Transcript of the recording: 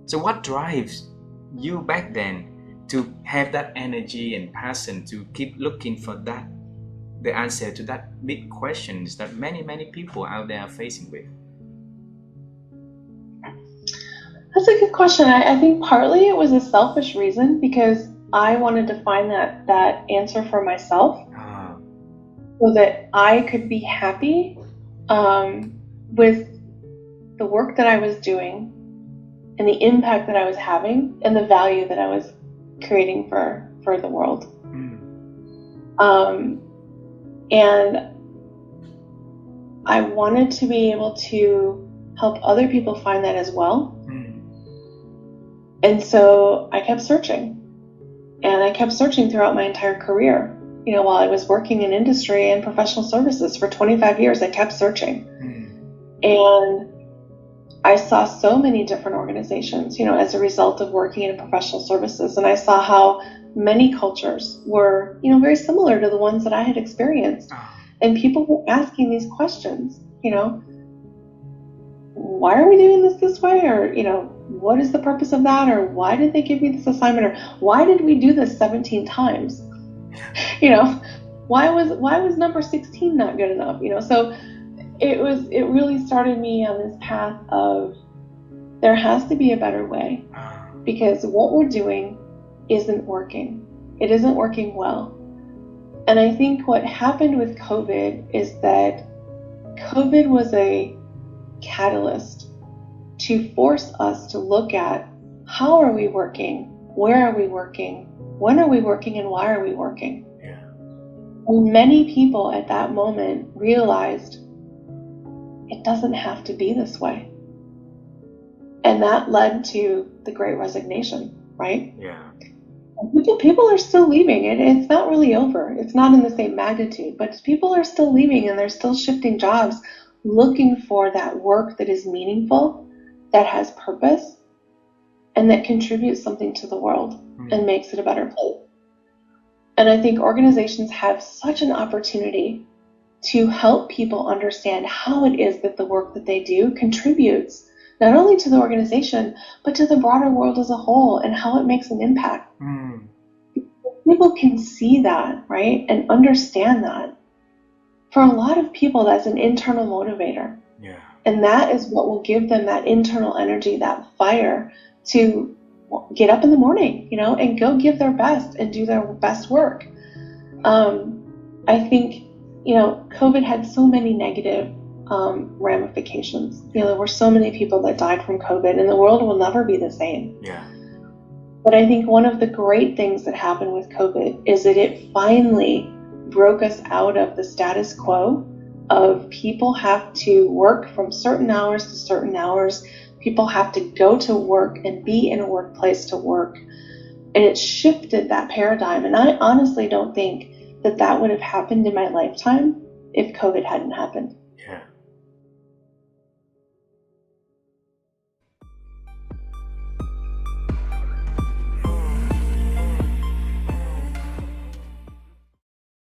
So what drives you back then to have that energy and passion to keep looking for the answer to that big questions that many people out there are facing with? That's a good question. I think partly it was a selfish reason because I wanted to find that answer for myself so that I could be happy with the work that I was doing and the impact that I was having and the value that I was creating for the world. And I wanted to be able to help other people find that as well. And so I kept searching. And I kept searching throughout my entire career. You know, while I was working in industry and professional services for 25 years, I kept searching. And I saw so many different organizations, you know, as a result of working in professional services. And I saw how many cultures were, you know, very similar to the ones that I had experienced. And people were asking these questions, you know, why are we doing this way? Or, you know, what is the purpose of that? Or why did they give me this assignment? Or why did we do this 17 times? You know, why was number 16 not good enough? You know, so it really started me on this path of there has to be a better way because what we're doing isn't working. It isn't working well. And I think what happened with COVID is that COVID was a catalyst to force us to look at how are we working, where are we working, when are we working, and why are we working? And many people at that moment realized it doesn't have to be this way. And that led to the Great Resignation, right? People are still leaving. It's not really over. It's not in the same magnitude, but people are still leaving and they're still shifting jobs, looking for that work that is meaningful, that has purpose, and that contributes something to the world and makes it a better place. And I think organizations have such an opportunity to help people understand how it is that the work that they do contributes not only to the organization, but to the broader world as a whole and how it makes an impact. People can see that, right? And understand that. For a lot of people, that's an internal motivator. And that is what will give them that internal energy, that fire to get up in the morning, you know, and go give their best and do their best work. I think, you know, COVID had so many negative ramifications. You know, there were so many people that died from COVID and the world will never be the same. But I think one of the great things that happened with COVID is that it finally broke us out of the status quo of people have to work from certain hours to certain hours. People have to go to work and be in a workplace to work. And it shifted that paradigm. And I honestly don't think that would have happened in my lifetime if COVID hadn't happened.